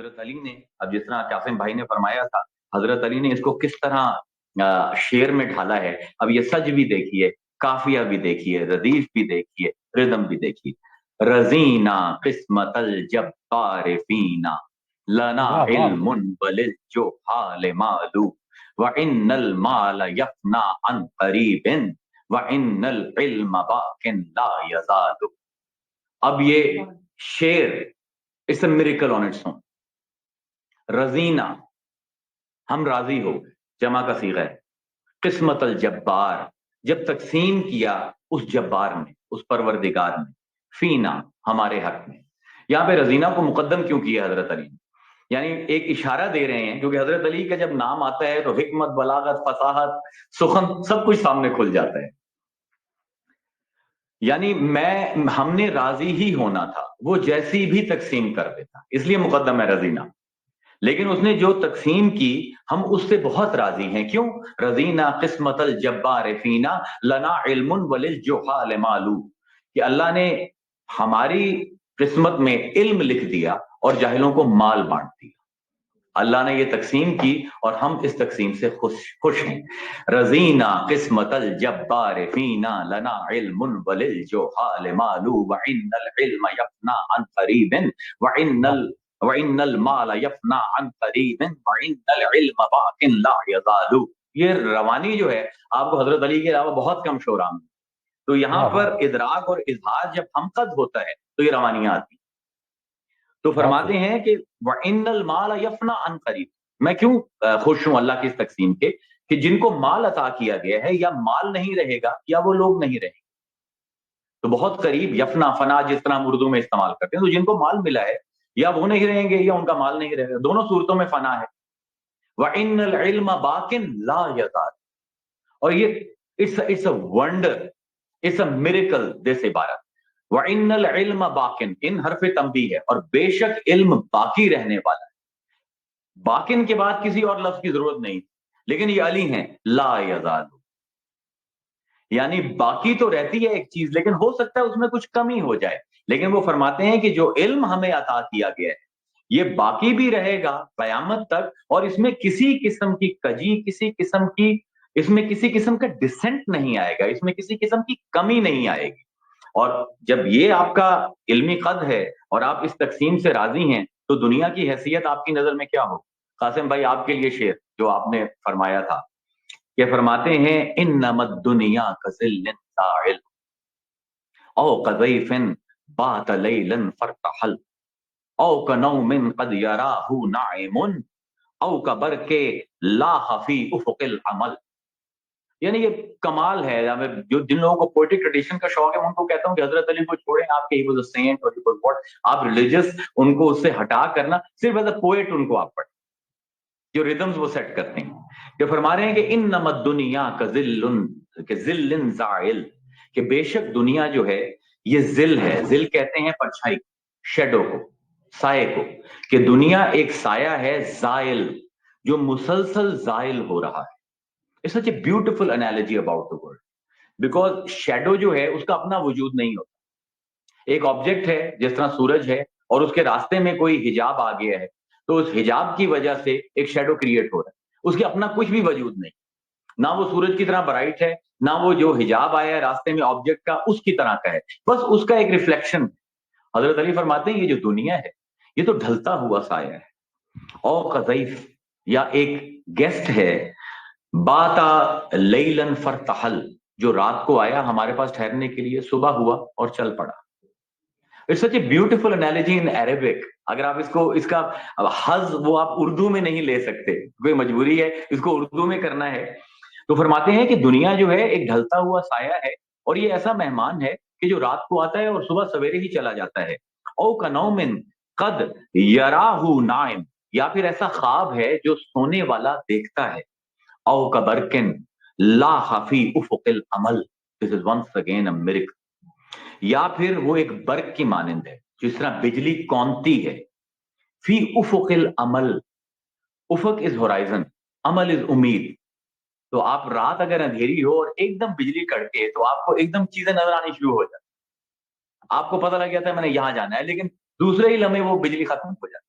حضرت علی نے، اب جس طرح قاسم بھائی نے فرمایا تھا، حضرت علی نے اس کو کس طرح شعر میں ڈھالا ہے. اب یہ سج بھی دیکھیے، کافیہ بھی دیکھیے، ردیف بھی دیکھیے، ردم بھی دیکھیے. رزینا قسمت الجبار فینا لنا واہ واہ. علم وللجہال مالو وان المال یفنا عن قریب وان العلم باق لا یزال. اب یہ شعر it's a miracle on its own. Razina, ہم راضی ہو گئے، جمع کا صیغہ ہے. قسمت الجبار، جب تقسیم کیا اس جبار نے، اس پروردگار نے، فینا، ہمارے حق میں. یہاں پہ رزینہ کو مقدم کیوں کیا حضرت علی نے؟ یعنی ایک اشارہ دے رہے ہیں، کیونکہ حضرت علی کا جب نام آتا ہے تو حکمت، بلاغت، فصاحت، سخن سب کچھ سامنے کھل جاتا ہے. یعنی ہم نے راضی ہی ہونا تھا، وہ جیسی بھی تقسیم کر دیتا، اس لیے مقدم ہے رزینہ. لیکن اس نے جو تقسیم کی ہم اس سے بہت راضی ہیں. کیوں؟ رضینا قسمت الجبار فینا لنا علم وللجہال مالو، کہ اللہ نے ہماری قسمت میں علم لکھ دیا اور جاہلوں کو مال بانٹ دیا. اللہ نے یہ تقسیم کی اور ہم اس تقسیم سے خوش ہیں. رضینا قسمت الجبار فینا لنا علم وللجہال مالو وان العلم یفنا عن قریب وَإِنَّ الْمَالَ يَفْنَى عَنْ قَرِيبٍ وَإِنَّ الْعِلْمَ بَاقٍ لَا يَزَالُ. یہ روانی جو ہے آپ کو حضرت علی کے علاوہ بہت کم شعراء میں. تو یہاں پر ادراک اور اظہار جب ہم قد ہوتا ہے تو یہ روانیاں آتی. تو فرماتے ہیں کہ وَإِنَّ الْمَالَ يَفْنَى عَنْ قَرِيبٍ. میں کیوں خوش ہوں اللہ کی اس تقسیم کے کہ جن کو مال عطا کیا گیا ہے یا مال نہیں رہے گا یا وہ لوگ نہیں رہیں گے. تو بہت قریب، یفنا، فنا جس طرح ہم اردو میں استعمال کرتے ہیں، تو جن کو مال ملا ہے یا وہ نہیں رہیں گے یا ان کا مال نہیں رہے گا، دونوں صورتوں میں فنا ہے. وَإِنَّ الْعِلْمَ بَاقٍ لَا يَزَالُ. اور یہ it's a wonder, it's a miracle this عبارت. وَإِنَّ الْعِلْمَ بَاقٍ، ان حرف تنبیہ ہے، اور بے شک علم باقی رہنے والا ہے. باقٍ کے بعد کسی اور لفظ کی ضرورت نہیں، لیکن یہ علی ہیں لا یزال، یعنی باقی تو رہتی ہے ایک چیز، لیکن ہو سکتا ہے اس میں کچھ کمی ہو جائے. لیکن وہ فرماتے ہیں کہ جو علم ہمیں عطا کیا گیا ہے یہ باقی بھی رہے گا قیامت تک، اور اس میں کسی قسم کی کجی، اس میں کسی قسم کا ڈسنٹ نہیں آئے گا، اس میں کسی قسم کی کمی نہیں آئے گی. اور جب یہ آپ کا علمی قد ہے اور آپ اس تقسیم سے راضی ہیں تو دنیا کی حیثیت آپ کی نظر میں کیا ہو؟ قاسم بھائی آپ کے لیے شعر جو آپ نے فرمایا تھا، کہ فرماتے ہیں انما الدنیا کظل ساعل او کضیف بات لیلا فرتحل او کنوم قد یراہ نائم او کبرق لاح فی افق العمل. یعنی یہ کمال ہے. جو جن لوگوں کو پوئٹک ٹریڈیشن کا شوق ہے ان کو کہتا ہوں کہ حضرت علی کو چھوڑیں، آپ کے ہی واز اے سینٹ اور آپ ریلیجس ان کو اس سے ہٹا کرنا، صرف ایز اے پوئٹ ان کو آپ پڑھیں جو ریدمز وہ سیٹ کرتے ہیں. کہ فرما رہے ہیں کہ انما الدنیا کظل زائل، کہ بے شک دنیا جو ہے یہ ذل ہے. ذل کہتے ہیں پرچھائی، شیڈو کو، سائے کو، کہ دنیا ایک سایہ ہے زائل جو مسلسل زائل ہو رہا ہے. It's such a beautiful analogy about the world. Because shadow جو ہے اس کا اپنا وجود نہیں ہوتا. ایک آبجیکٹ ہے جس طرح سورج ہے اور اس کے راستے میں کوئی حجاب آ گیا ہے تو اس حجاب کی وجہ سے ایک شیڈو کریٹ ہو رہا ہے، اس کے اپنا کچھ بھی وجود نہیں. نہ وہ سورج کی طرح برائٹ ہے، نہ وہ جو حجاب آیا ہے راستے میں آبجیکٹ کا اس کی طرح کا ہے، بس اس کا ایک ریفلیکشن. حضرت علی فرماتے ہیں یہ جو دنیا ہے یہ تو ڈھلتا ہوا سایہ ہے. او قذیف، یا ایک گیسٹ ہے، باتا لیلن فرتحل، جو رات کو آیا ہمارے پاس ٹھہرنے کے لیے، صبح ہوا اور چل پڑا. It's such a beautiful analogy in Arabic. اگر آپ اس کا حظ وہ آپ اردو میں نہیں لے سکتے، کوئی مجبوری ہے اس کو اردو میں کرنا ہے. تو فرماتے ہیں کہ دنیا جو ہے ایک ڈھلتا ہوا سایہ ہے، اور یہ ایسا مہمان ہے کہ جو رات کو آتا ہے اور صبح سویرے ہی چلا جاتا ہے. او کنوم قد یراہ نائم، یا پھر ایسا خواب ہے جو سونے والا دیکھتا ہے. او کبرکن لاح فی افق العمل، this is once again a miracle. یا پھر وہ ایک برق کی مانند ہے، جس طرح بجلی کونتی ہے. فی افق العمل، افق از ہورائزن، عمل از امید. تو آپ رات اگر اندھیری ہو اور ایک دم بجلی کڑکے تو آپ کو ایک دم چیزیں نظر آنی شروع ہو جاتی، آپ کو پتہ لگ جاتا ہے میں نے یہاں جانا ہے، لیکن دوسرے ہی لمحے وہ بجلی ختم ہو جاتی.